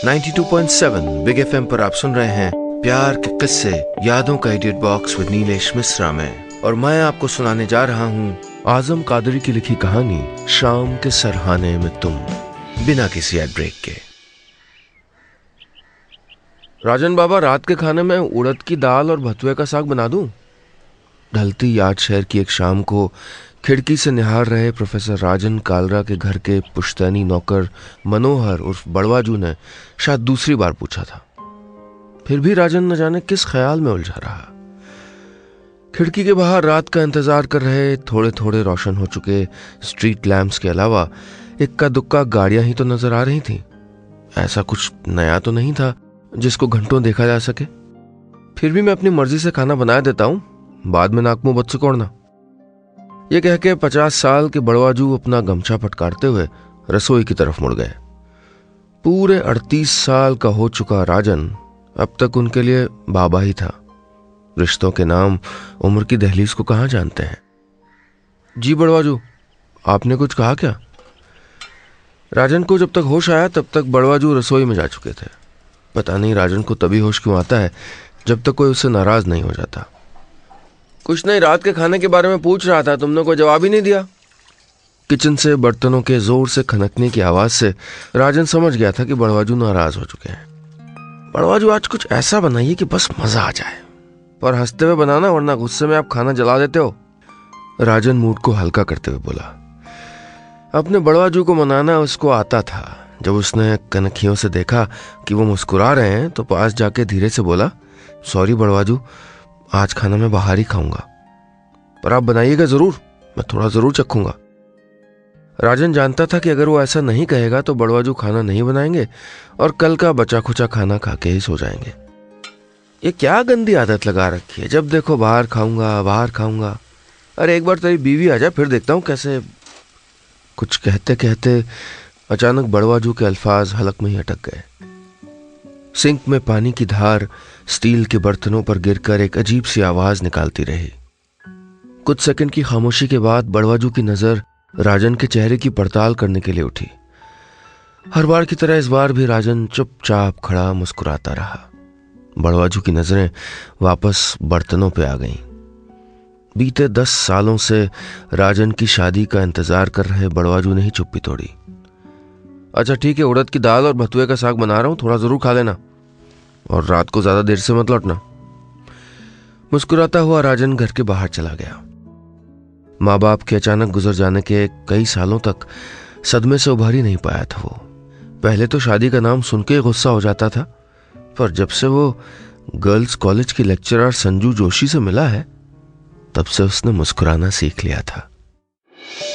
92.7 big FM पर आप सुन रहे हैं प्यार के किस्से यादों का edit box with Nilesh Mishra में, और मैं आपको सुनाने जा रहा हूँ आजम कादरी की लिखी कहानी शाम के सरहाने में तुम, बिना किसी एड ब्रेक के। राजन बाबा, रात के खाने में उड़द की दाल और भतुए का साग बना दूं? ढलती याद शहर की एक शाम को खिड़की से निहार रहे प्रोफेसर राजन कालरा के घर के पुश्तैनी नौकर मनोहर उर्फ बड़वाजू ने शायद दूसरी बार पूछा था। फिर भी राजन न जाने किस ख्याल में उलझा रहा। खिड़की के बाहर रात का इंतजार कर रहे थोड़े थोड़े रोशन हो चुके स्ट्रीट लैंप्स के अलावा इक्का दुक्का गाड़ियां ही तो नजर आ रही थीं। ऐसा कुछ नया तो नहीं था जिसको घंटों देखा जा सके। फिर भी मैं अपनी मर्जी से खाना बना देता हूं, बाद में नाक मुंह बद सिकोड़ना। ये कह के 50 साल के बड़वाजू अपना गमछा फटकारते हुए रसोई की तरफ मुड़ गए। पूरे 38 साल का हो चुका राजन अब तक उनके लिए बाबा ही था। रिश्तों के नाम उम्र की दहलीज को कहां जानते हैं। जी बड़वाजू, आपने कुछ कहा क्या? राजन को जब तक होश आया तब तक बड़वाजू रसोई में जा चुके थे। पता नहीं राजन को तभी होश क्यों आता है जब तक कोई उससे नाराज नहीं हो जाता। कुछ नहीं, रात के खाने के बारे में पूछ रहा था, तुमने कोई जवाब ही नहीं दिया। किचन से बर्तनों के जोर से खनकने की आवाज से राजन समझ गया था कि बड़वाजू नाराज हो चुके हैं। बड़वाजू, आज कुछ ऐसा बनाइए कि बस मजा आ जाए, पर हंसते हुए बनाना, वरना गुस्से में आप खाना जला देते हो। राजन मूड को हल्का करते हुए बोला। अपने बड़वाजू को मनाना उसको आता था। जब उसने कनखियों से देखा कि वो मुस्कुरा रहे हैं तो पास जाके धीरे से बोला, सॉरी बड़वाजू, आज खाना मैं बाहर ही खाऊंगा, पर आप बनाइएगा जरूर, मैं थोड़ा जरूर चखूंगा। राजन जानता था कि अगर वो ऐसा नहीं कहेगा तो बड़वाजू खाना नहीं बनाएंगे और कल का बचा खुचा खाना खा के ही सो जाएंगे। ये क्या गंदी आदत लगा रखी है, जब देखो बाहर खाऊंगा बाहर खाऊंगा। अरे एक बार तेरी बीवी आ जाए, फिर देखता हूं कैसे। कुछ कहते कहते अचानक बड़वाजू के अल्फाज हलक में ही अटक गए। सिंक में पानी की धार स्टील के बर्तनों पर गिरकर एक अजीब सी आवाज निकालती रही। कुछ सेकंड की खामोशी के बाद बड़वाजू की नजर राजन के चेहरे की पड़ताल करने के लिए उठी। हर बार की तरह इस बार भी राजन चुपचाप खड़ा मुस्कुराता रहा। बड़वाजू की नजरें वापस बर्तनों पे आ गईं। बीते 10 सालों से राजन की शादी का इंतजार कर रहे बड़वाजू ने ही चुप्पी तोड़ी। अच्छा ठीक है, उड़द की दाल और भतुए का साग बना रहा हूं, थोड़ा जरूर खा लेना, और रात को ज्यादा देर से मत लौटना। मुस्कुराता हुआ राजन घर के बाहर चला गया। माँ बाप के अचानक गुजर जाने के कई सालों तक सदमे से उभर ही नहीं पाया था वो। पहले तो शादी का नाम सुन के गुस्सा हो जाता था, पर जब से वो गर्ल्स कॉलेज की लेक्चरर संजू जोशी से मिला है तब से उसने मुस्कुराना सीख लिया था।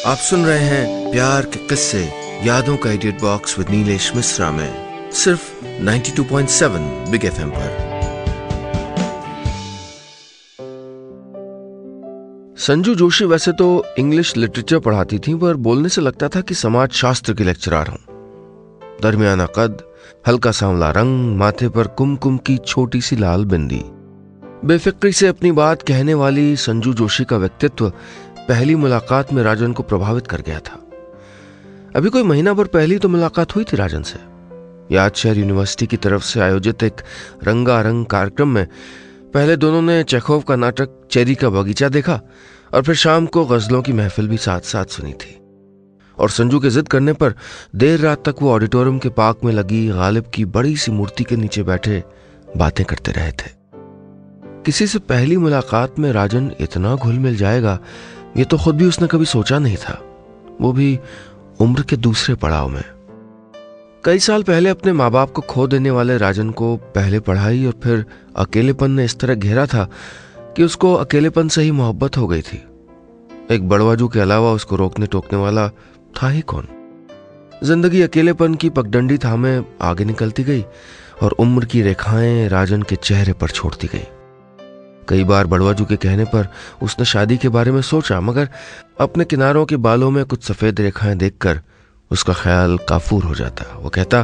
आप सुन रहे हैं प्यार के किस्से यादों का edit box with Nilesh Mishra में, सिर्फ 92.7 बिग एफएम पर। संजू जोशी वैसे तो इंग्लिश लिटरेचर पढ़ाती थी, पर बोलने से लगता था कि समाज शास्त्र की लेक्चरर हूं। दरमियाना कद, हल्का सांवला रंग, माथे पर कुमकुम की छोटी सी लाल बिंदी। बेफिक्री से अपनी बात कहने वाली संजू जोशी का व्यक्तित्व पहली मुलाकात में राजन को प्रभावित कर गया था। अभी कोई महीना भर पहली तो मुलाकात हुई थी राजन से। याद शहर यूनिवर्सिटी की तरफ से आयोजित एक रंगारंग कार्यक्रम में पहले दोनों ने चेखोव का नाटक चेरी का बगीचा देखा और फिर शाम को गजलों की महफिल भी साथ साथ सुनी थी। और संजू के जिद करने पर देर रात तक वो ऑडिटोरियम के पार्क में लगी गालिब की बड़ी सी मूर्ति के नीचे बैठे बातें करते रहे थे। किसी से पहली मुलाकात में राजन इतना घुल मिल जाएगा ये तो खुद भी उसने कभी सोचा नहीं था, वो भी उम्र के दूसरे पड़ाव में। कई साल पहले अपने माँ बाप को खो देने वाले राजन को पहले पढ़ाई और फिर अकेलेपन ने इस तरह घेरा था कि उसको अकेलेपन से ही मोहब्बत हो गई थी। एक बड़वाजू के अलावा उसको रोकने टोकने वाला था ही कौन। जिंदगी अकेलेपन की पगडंडी थामे आगे निकलती गई और उम्र की रेखाएं राजन के चेहरे पर छोड़ती गई। कई बार बड़वाजू के कहने पर उसने शादी के बारे में सोचा, मगर अपने किनारों के बालों में कुछ सफेद रेखाएं देखकर उसका ख्याल काफूर हो जाता। वो कहता,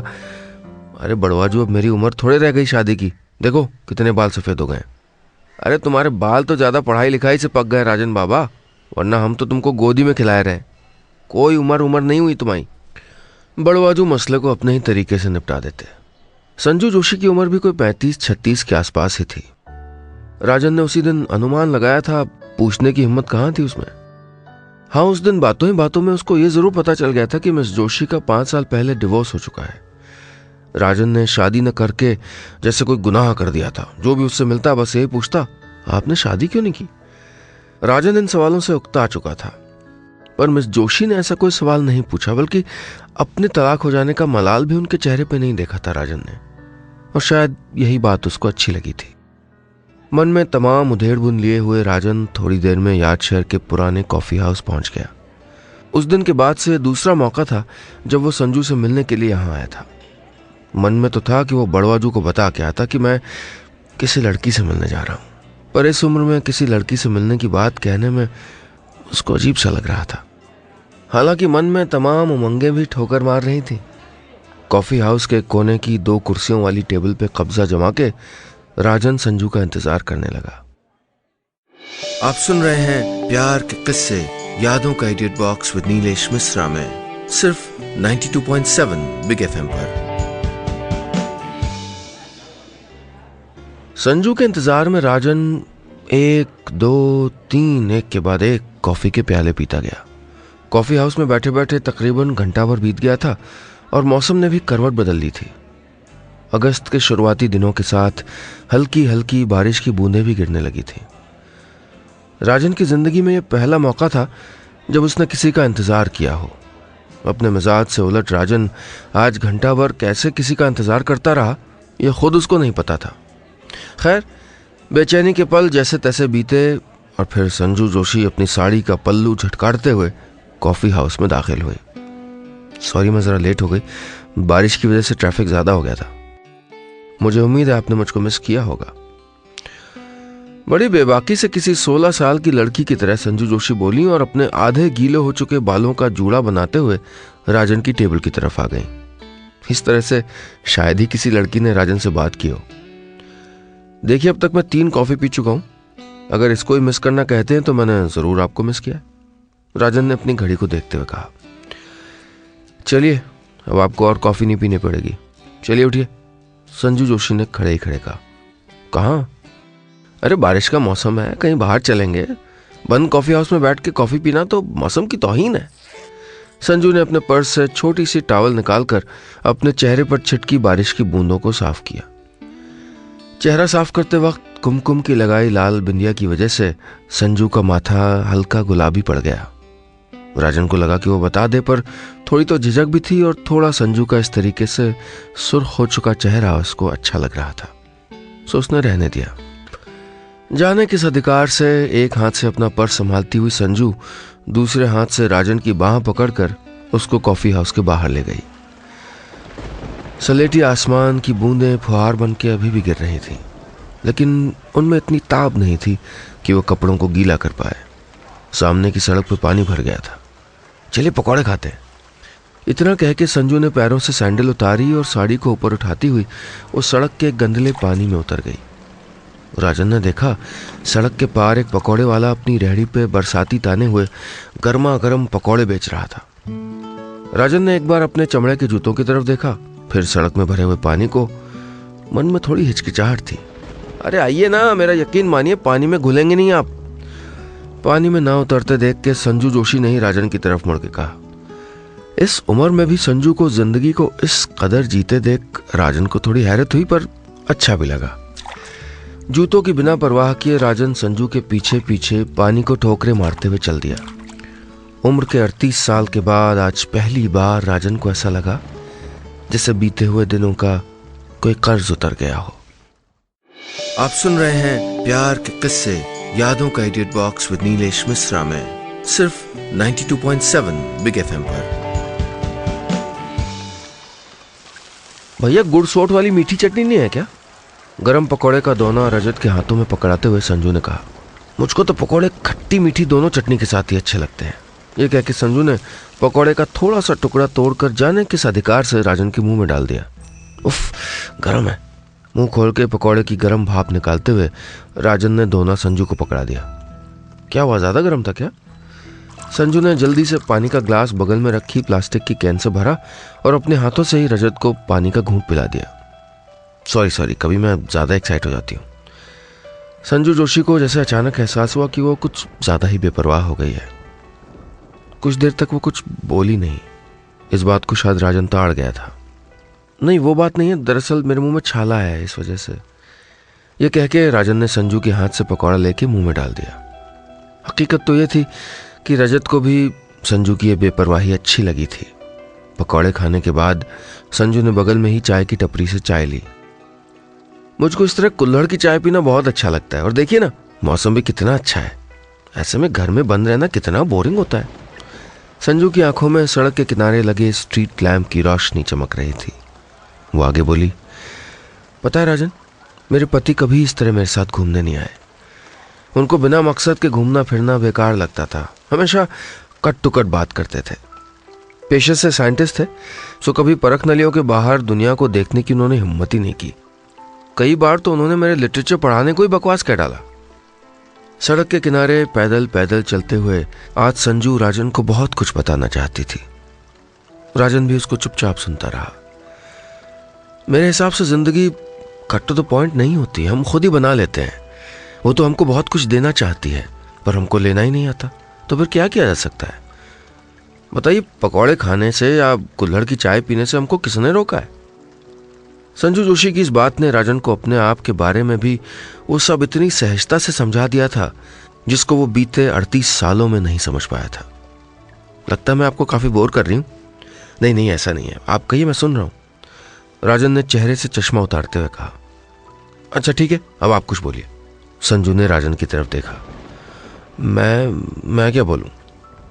अरे बड़वाजू, अब मेरी उम्र थोड़े रह गई शादी की, देखो कितने बाल सफेद हो गए। अरे तुम्हारे बाल तो ज्यादा पढ़ाई लिखाई से पक गए राजन बाबा, वरना हम तो तुमको गोदी में खिलाए रहे। कोई उम्र नहीं हुई तुम्हारी। बड़वाजू मसले को अपने ही तरीके से निपटा देते। संजू जोशी की उम्र भी कोई 35-36 के आसपास ही थी। राजन ने उसी दिन अनुमान लगाया था, पूछने की हिम्मत कहां थी उसमें। हाँ, उस दिन बातों ही बातों में उसको यह जरूर पता चल गया था कि मिस जोशी का 5 साल पहले डिवोर्स हो चुका है। राजन ने शादी न करके जैसे कोई गुनाह कर दिया था। जो भी उससे मिलता बस यही पूछता, आपने शादी क्यों नहीं की? राजन इन सवालों से उकता चुका था, पर मिस जोशी ने ऐसा कोई सवाल नहीं पूछा, बल्कि अपने तलाक हो जाने का मलाल भी उनके चेहरे पे नहीं देखा था राजन ने। और शायद यही बात उसको अच्छी लगी थी। मन में तमाम उधेड़ बुन लिए हुए राजन थोड़ी देर में याद शहर के पुराने कॉफी हाउस पहुंच गया। उस दिन के बाद से दूसरा मौका था जब वो संजू से मिलने के लिए यहां आया था। मन में तो था कि वो बड़वाजू को बता के आता कि मैं किसी लड़की से मिलने जा रहा हूं, पर इस उम्र में किसी लड़की से मिलने की बात कहने में उसको अजीब सा लग रहा था। हालांकि मन में तमाम उमंगें भी ठोकर मार रही थी। कॉफी हाउस के कोने की 2 कुर्सियों वाली टेबल पे कब्जा जमा के राजन संजू का इंतजार करने लगा। आप सुन रहे हैं प्यार के किस्से यादों का edit box with Nilesh Mishra में, सिर्फ 92.7 बिग एफएम पर। संजू के इंतजार में राजन 1, 2, 3 एक के बाद एक कॉफी के प्याले पीता गया। कॉफी हाउस में बैठे बैठे तकरीबन घंटा भर बीत गया था और मौसम ने भी करवट बदल ली थी। अगस्त के शुरुआती दिनों के साथ हल्की हल्की बारिश की बूंदें भी गिरने लगी थी। राजन की जिंदगी में यह पहला मौका था जब उसने किसी का इंतजार किया हो। अपने मिजाज से उलट राजन आज घंटा भर कैसे किसी का इंतजार करता रहा, यह खुद उसको नहीं पता था। खैर, बेचैनी के पल जैसे तैसे बीते और फिर संजू जोशी अपनी साड़ी का पल्लू झटकारते हुए कॉफी हाउस में दाखिल हुए। सॉरी, मैं जरा लेट हो गई, बारिश की वजह से ट्रैफिक ज्यादा हो गया था। मुझे उम्मीद है आपने मुझको मिस किया होगा। बड़ी बेबाकी से किसी 16 साल की लड़की की तरह संजू जोशी बोली और अपने आधे गीले हो चुके बालों का जूड़ा बनाते हुए राजन की टेबल की तरफ आ गई। इस तरह से शायद ही किसी लड़की ने राजन से बात की हो। देखिए, अब तक मैं 3 कॉफी पी चुका हूं। अगर इसको ही मिस करना कहते हैं तो मैंने जरूर आपको मिस किया। राजन ने अपनी घड़ी को देखते हुए कहा। चलिए, अब आपको और कॉफी नहीं पीनी पड़ेगी। चलिए उठिए, संजू जोशी ने खड़े ही खड़े कहा। कहाँ? अरे बारिश का मौसम है, कहीं बाहर चलेंगे। बंद कॉफी हाउस में बैठ के कॉफी पीना तो मौसम की तौहीन है। संजू ने अपने पर्स से छोटी सी टॉवल निकालकर अपने चेहरे पर छिटकी बारिश की बूंदों को साफ किया। चेहरा साफ करते वक्त कुमकुम की लगाई लाल बिंदिया की वजह से संजू का माथा हल्का गुलाबी पड़ गया। राजन को लगा कि वो बता दे, पर थोड़ी तो झिझक भी थी और थोड़ा संजू का इस तरीके से सुर्ख हो चुका चेहरा उसको अच्छा लग रहा था, सो उसने रहने दिया। जाने किस अधिकार से एक हाथ से अपना पर्स संभालती हुई संजू दूसरे हाथ से राजन की बाह पकड़कर उसको कॉफी हाउस के बाहर ले गई। सलेटी आसमान की बूंदें फुहार बन के अभी भी गिर रही थीं, लेकिन उनमें इतनी ताब नहीं थी कि वो कपड़ों को गीला कर पाए। सामने की सड़क पर पानी भर गया था। चलिए पकौड़े खाते हैं। इतना कह के संजू ने पैरों से सैंडल उतारी और साड़ी को ऊपर उठाती हुई वो सड़क के गंदले पानी में उतर गई। राजन ने देखा सड़क के पार एक पकौड़े वाला अपनी रेहड़ी पे बरसाती ताने हुए गर्मा गर्म पकौड़े बेच रहा था। राजन ने एक बार अपने चमड़े के जूतों की तरफ देखा, फिर सड़क में भरे हुए पानी को। मन में थोड़ी हिचकिचाहट थी। अरे आइए ना, मेरा यकीन मानिए, पानी में घुलेंगे नहीं आप। पानी में ना उतरते देख के संजू जोशी ने ही राजन की तरफ मुड़ के कहा। इस उम्र में भी संजू को जिंदगी को इस कदर जीते देख राजन को थोड़ी हैरत हुई, पर अच्छा भी लगा। जूतों की बिना परवाह किए राजन संजू के पीछे पीछे पानी को ठोकरे मारते हुए चल दिया। उम्र के 38 साल के बाद आज पहली बार राजन को ऐसा लगा जैसे बीते हुए दिनों का कोई कर्ज उतर गया हो। आप सुन रहे हैं प्यार के किस्से यादों का edit box with Nilesh Mishra में, सिर्फ 92.7 बिग एफएम पर। भैया, गुड़ सोट वाली मीठी चटनी नहीं है क्या? गरम पकौड़े का दोना रजत के हाथों में पकड़ाते हुए संजू ने कहा। मुझको तो पकौड़े खट्टी मीठी दोनों चटनी के साथ ही अच्छे लगते हैं। ये कह के संजू ने पकौड़े का थोड़ा सा टुकड़ा तोड़कर जाने किस अधिकार से राजन के मुंह में डाल दिया। उफ, गरम है। मुंह खोल के पकौड़े की गरम भाप निकालते हुए राजन ने दोना संजू को पकड़ा दिया। क्या हुआ, ज्यादा गरम था क्या? संजू ने जल्दी से पानी का ग्लास बगल में रखी प्लास्टिक की कैन से भरा और अपने हाथों से ही रजत को पानी का घूंट पिला दिया। सॉरी, कभी मैं ज़्यादा एक्साइट हो जाती हूँ। संजू जोशी को जैसे अचानक एहसास हुआ कि वो कुछ ज़्यादा ही बेपरवाह हो गई है। कुछ देर तक वो कुछ बोली नहीं। इस बात को शायद राजन ताड़ गया था। नहीं, वो बात नहीं है, दरअसल मेरे मुंह में छाला है इस वजह से। ये कह के राजन ने संजू के हाथ से पकौड़ा लेके मुंह में डाल दिया। हकीकत तो ये थी कि रजत को भी संजू की ये बेपरवाही अच्छी लगी थी। पकौड़े खाने के बाद संजू ने बगल में ही चाय की टपरी से चाय ली। मुझको इस तरह कुल्हड़ की चाय पीना बहुत अच्छा लगता है, और देखिए ना, मौसम भी कितना अच्छा है। ऐसे में घर में बंद रहना कितना बोरिंग होता है। संजू की आंखों में सड़क के किनारे लगे स्ट्रीट लैम्प की रोशनी चमक रही थी। वो आगे बोली, पता है राजन, मेरे पति कभी इस तरह मेरे साथ घूमने नहीं आए। उनको बिना मकसद के घूमना फिरना बेकार लगता था। हमेशा कट टू कट बात करते थे। पेशे से साइंटिस्ट थे, सो कभी परख नलियों के बाहर दुनिया को देखने की उन्होंने हिम्मत ही नहीं की। कई बार तो उन्होंने मेरे लिटरेचर पढ़ाने को ही बकवास कह डाला। सड़क के किनारे पैदल पैदल चलते हुए आज संजू राजन को बहुत कुछ बताना चाहती थी। राजन भी उसको चुपचाप सुनता रहा। मेरे हिसाब से जिंदगी कट टू द पॉइंट नहीं होती, हम खुद ही बना लेते हैं। वो तो हमको बहुत कुछ देना चाहती है, पर हमको लेना ही नहीं आता। तो फिर क्या किया जा सकता है बताइए? पकौड़े खाने से या कुल्हड़ की चाय पीने से हमको किसने रोका है? संजू जोशी की इस बात ने राजन को अपने आप के बारे में भी वो सब इतनी सहजता से समझा दिया था जिसको वो बीते 38 सालों में नहीं समझ पाया था। लगता है मैं आपको काफी बोर कर रही हूं। नहीं, ऐसा नहीं है, आप कहिए, मैं सुन रहा हूं। राजन ने चेहरे से चश्मा उतारते हुए कहा। अच्छा ठीक है, अब आप कुछ बोलिए। संजू ने राजन की तरफ देखा। मैं क्या बोलूं?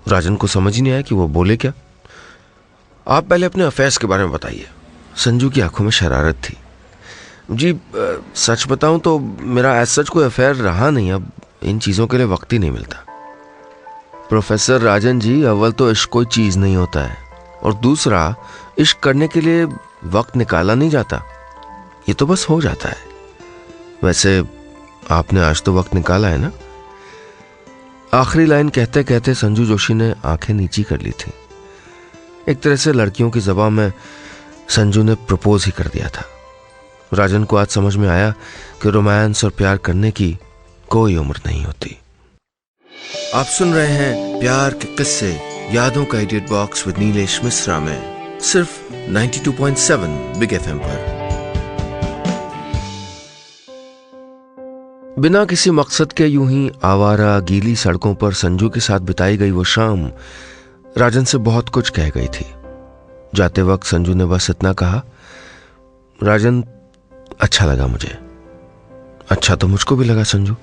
राजन को समझ ही नहीं आया कि वो बोले क्या। आप पहले अपने अफेयर्स के बारे में बताइए। संजू की आंखों में शरारत थी। जी सच बताऊं तो मेरा ऐसा सच कोई अफेयर रहा नहीं। अब इन चीजों के लिए वक्त ही नहीं मिलता। प्रोफेसर राजन जी, अव्वल तो इश्क कोई चीज नहीं होता है, और दूसरा इश्क करने के लिए वक्त निकाला नहीं जाता, ये तो बस हो जाता है। वैसे आपने आज तो वक्त निकाला है ना? आखिरी लाइन कहते कहते संजू जोशी ने आंखें नीची कर ली थी। एक तरह से लड़कियों की ज़बान में संजू ने प्रपोज ही कर दिया था। राजन को आज समझ में आया कि रोमांस और प्यार करने की कोई उम्र नहीं होती। आप सुन रहे हैं प्यार के किस्से यादों का edit box with Nilesh Mishra में, सिर्फ 92.7 बिग एफएम पर। बिना किसी मकसद के यूं ही आवारा गीली सड़कों पर संजू के साथ बिताई गई वो शाम राजन से बहुत कुछ कह गई थी। जाते वक्त संजू ने बस इतना कहा, राजन अच्छा लगा मुझे। अच्छा तो मुझको भी लगा संजू।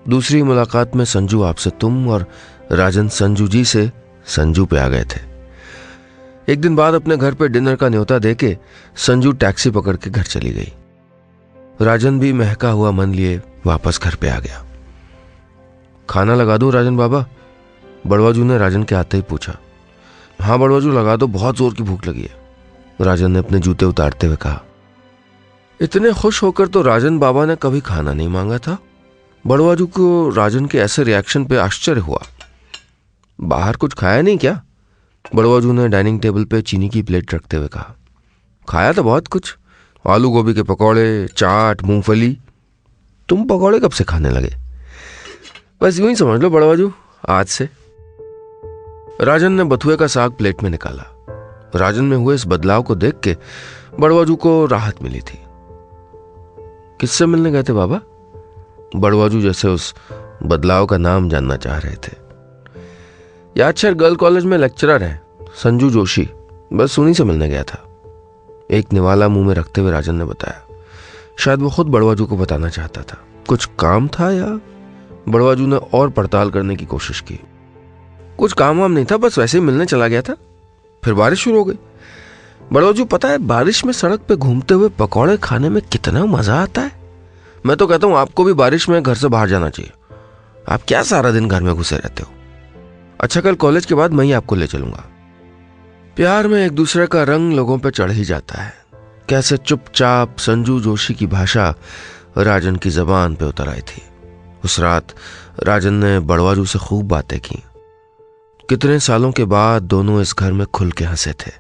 दूसरी मुलाकात में संजू आपसे तुम और राजन संजू जी से संजू पे आ गए थे। एक दिन बाद अपने घर पे डिनर का न्योता देके संजू टैक्सी पकड़ के घर चली गई। राजन भी महका हुआ मन लिए वापस घर पे आ गया। खाना लगा दूं राजन बाबा? बड़वाजू ने राजन के आते ही पूछा। हाँ बड़वाजू लगा दो, बहुत जोर की भूख लगी है, राजन ने अपने जूते उतारते हुए कहा। इतने खुश होकर तो राजन बाबा ने कभी खाना नहीं मांगा था। बड़वाजू को राजन के ऐसे रिएक्शन पे आश्चर्य हुआ। बाहर कुछ खाया नहीं क्या? बड़वाजू ने डाइनिंग टेबल पे चीनी की प्लेट रखते हुए कहा। खाया तो बहुत कुछ, आलू गोभी के पकौड़े, चाट, मूंगफली। तुम पकौड़े कब से खाने लगे? बस यूं ही समझ लो बड़वाजू, आज से। राजन ने बथुए का साग प्लेट में निकाला। राजन में हुए इस बदलाव को देख के बड़वाजू को राहत मिली थी। किससे मिलने गए थे बाबा? बड़वाजू जैसे उस बदलाव का नाम जानना चाह रहे थे। यादशहर गर्ल कॉलेज में लेक्चरर है संजू जोशी, बस उन्हीं से मिलने गया था। एक निवाला मुंह में रखते हुए राजन ने बताया। शायद वो खुद बड़वाजू को बताना चाहता था। कुछ काम था या? बड़वाजू ने और पड़ताल करने की कोशिश की। कुछ काम वाम नहीं था, बस वैसे ही मिलने चला गया था। फिर बारिश शुरू हो गई। बड़वाजू पता है बारिश में सड़क पे घूमते हुए पकौड़े खाने में कितना मजा आता है। मैं तो कहता हूं आपको भी बारिश में घर से बाहर जाना चाहिए। आप क्या सारा दिन घर में घुसे रहते हो? अच्छा कल कॉलेज के बाद मैं ही आपको ले चलूंगा। प्यार में एक दूसरे का रंग लोगों पे चढ़ ही जाता है। कैसे चुपचाप संजू जोशी की भाषा राजन की जबान पे उतर आई थी। उस रात राजन ने बड़वाजू से खूब बातें की। कितने सालों के बाद दोनों इस घर में खुल के हंसे थे।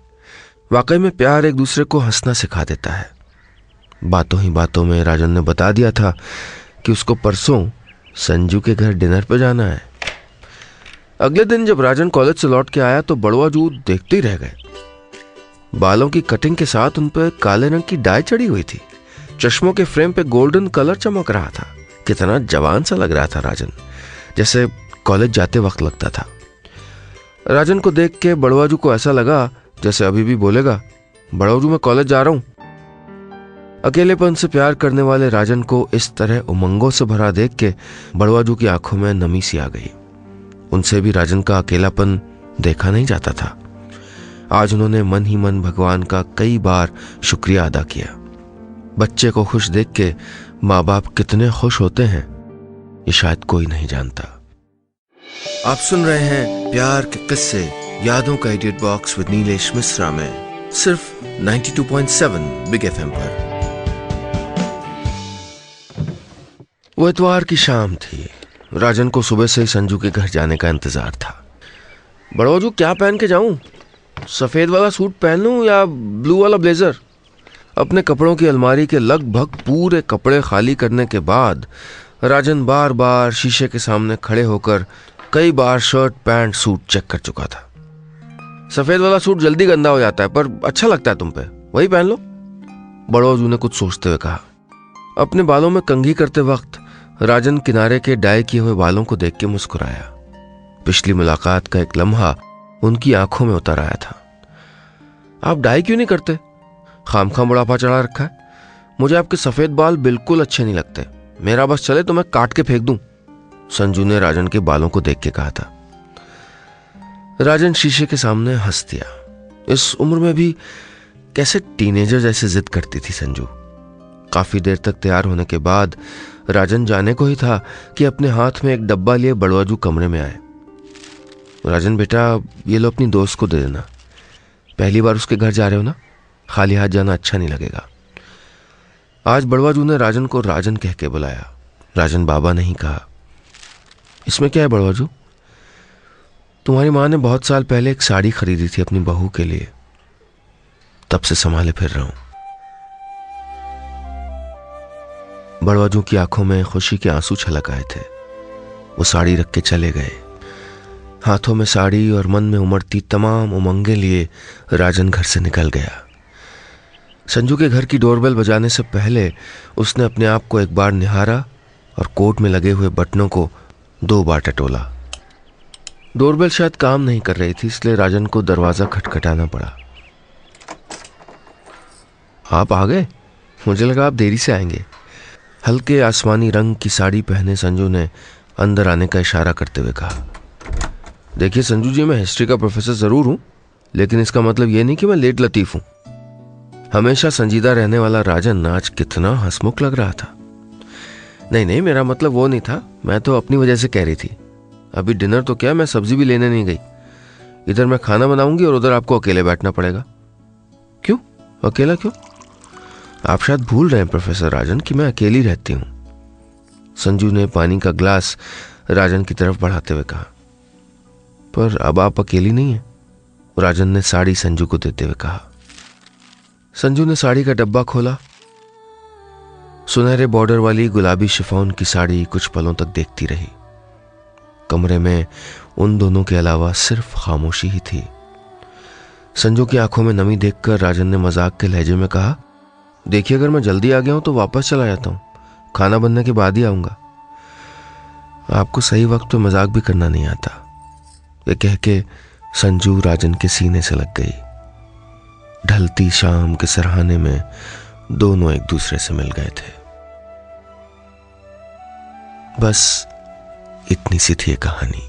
वाकई में प्यार एक दूसरे को हंसना सिखा देता है। बातों ही बातों में राजन ने बता दिया था कि उसको परसों संजू के घर डिनर पे जाना है। अगले दिन जब राजन कॉलेज से लौट के आया तो बड़वा जू देखते ही रह गए। बालों की कटिंग के साथ उन पर काले रंग की डाई चढ़ी हुई थी। चश्मों के फ्रेम पे गोल्डन कलर चमक रहा था। कितना जवान सा लग रहा था राजन, जैसे कॉलेज जाते वक्त लगता था। राजन को देख के बड़वाजू को ऐसा लगा जैसे अभी भी बोलेगा, बड़वाजू मैं कॉलेज जा रहा हूं। अकेलेपन से प्यार करने वाले राजन को इस तरह उमंगों से भरा देख के बड़वाजू की आंखों में नमी सी आ गई। उनसे भी राजन का अकेलापन देखा नहीं जाता था। आज उन्होंने मन ही मन भगवान का कई बार शुक्रिया अदा किया। बच्चे को खुश देख के माँ बाप कितने खुश होते हैं ये शायद कोई नहीं जानता। आप सुन रहे हैं प्यार के किस्से यादों का idiot box with Nilesh Mishra में सिर्फ 92.7 बिग एफएम पर। वो इतवार की शाम थी। राजन को सुबह से ही संजू के घर जाने का इंतजार था। बड़वाजू क्या पहन के जाऊं? सफेद वाला सूट पहन लूं या ब्लू वाला ब्लेजर? अपने कपड़ों की अलमारी के लगभग पूरे कपड़े खाली करने के बाद राजन बार बार शीशे के सामने खड़े होकर कई बार शर्ट पैंट सूट चेक कर चुका था। सफेद वाला सूट जल्दी गंदा हो जाता है पर अच्छा लगता है तुम पे, वही पहन लो, बड़वाजू ने कुछ सोचते हुए कहा। अपने बालों में कंघी करते वक्त राजन किनारे के डाई किए हुए बालों को देख के मुस्कुराया। पिछली मुलाकात का एक लम्हा उनकी आंखों में उतर आया था। आप डाई क्यों नहीं करते? खामखाम बुढ़ापा चढ़ा रखा है। मुझे आपके सफेद बाल बिल्कुल अच्छे नहीं लगते। मेरा बस चले तो मैं काट के फेंक दूं, संजू ने राजन के बालों को देख के कहा था। राजन शीशे के सामने हंस दिया। इस उम्र में भी कैसे टीनेजर जैसे जिद करती थी संजू। काफी देर तक तैयार होने के बाद राजन जाने को ही था कि अपने हाथ में एक डब्बा लिए बड़वाजू कमरे में आए। राजन बेटा, ये लो अपनी दोस्त को दे देना। पहली बार उसके घर जा रहे हो ना, खाली हाथ जाना अच्छा नहीं लगेगा। आज बड़वाजू ने राजन को राजन कह के बुलाया, राजन बाबा नहीं कहा। इसमें क्या है बड़वाजू? तुम्हारी माँ ने बहुत साल पहले एक साड़ी खरीदी थी अपनी बहू के लिए, तब से संभाले फिर रहा हूं। बड़वाजू की आंखों में खुशी के आंसू छलक आए थे। वो साड़ी रख के चले गए। हाथों में साड़ी और मन में उमड़ती तमाम उमंगें लिए राजन घर से निकल गया। संजू के घर की डोरबेल बजाने से पहले उसने अपने आप को एक बार निहारा और कोट में लगे हुए बटनों को 2 बार टटोला। डोरबेल शायद काम नहीं कर रही थी, इसलिए राजन को दरवाजा खटखटाना पड़ा। आप आ गए? मुझे लगा आप देरी से आएंगे। हल्के आसमानी रंग की साड़ी पहने संजू ने अंदर आने का इशारा करते हुए कहा। देखिए संजू जी, मैं हिस्ट्री का प्रोफेसर जरूर हूं, लेकिन इसका मतलब यह नहीं कि मैं लेट लतीफ हूं। हमेशा संजीदा रहने वाला राजन आज कितना हंसमुख लग रहा था। नहीं, मेरा मतलब वो नहीं था। मैं तो अपनी वजह से कह रही थी। अभी डिनर तो क्या, मैं सब्जी भी लेने नहीं गई। इधर मैं खाना बनाऊंगी और उधर आपको अकेले बैठना पड़ेगा। क्यों अकेला क्यों? आप शायद भूल रहे हैं प्रोफेसर राजन कि मैं अकेली रहती हूं। संजू ने पानी का ग्लास राजन की तरफ बढ़ाते हुए कहा। पर अब आप अकेली नहीं हैं, राजन ने साड़ी संजू को देते हुए कहा। संजू ने साड़ी का डब्बा खोला। सुनहरे बॉर्डर वाली गुलाबी शिफॉन की साड़ी कुछ पलों तक देखती रही। कमरे में उन दोनों के अलावा सिर्फ खामोशी ही थी। संजू की आंखों में नमी देखकर राजन ने मजाक के लहजे में कहा, देखिए अगर मैं जल्दी आ गया हूं तो वापस चला जाता हूं, खाना बनने के बाद ही आऊंगा। आपको सही वक्त पे मजाक भी करना नहीं आता। ये कह के संजू राजन के सीने से लग गई। ढलती शाम के सरहाने में दोनों एक दूसरे से मिल गए थे। बस इतनी सी थी ये कहानी।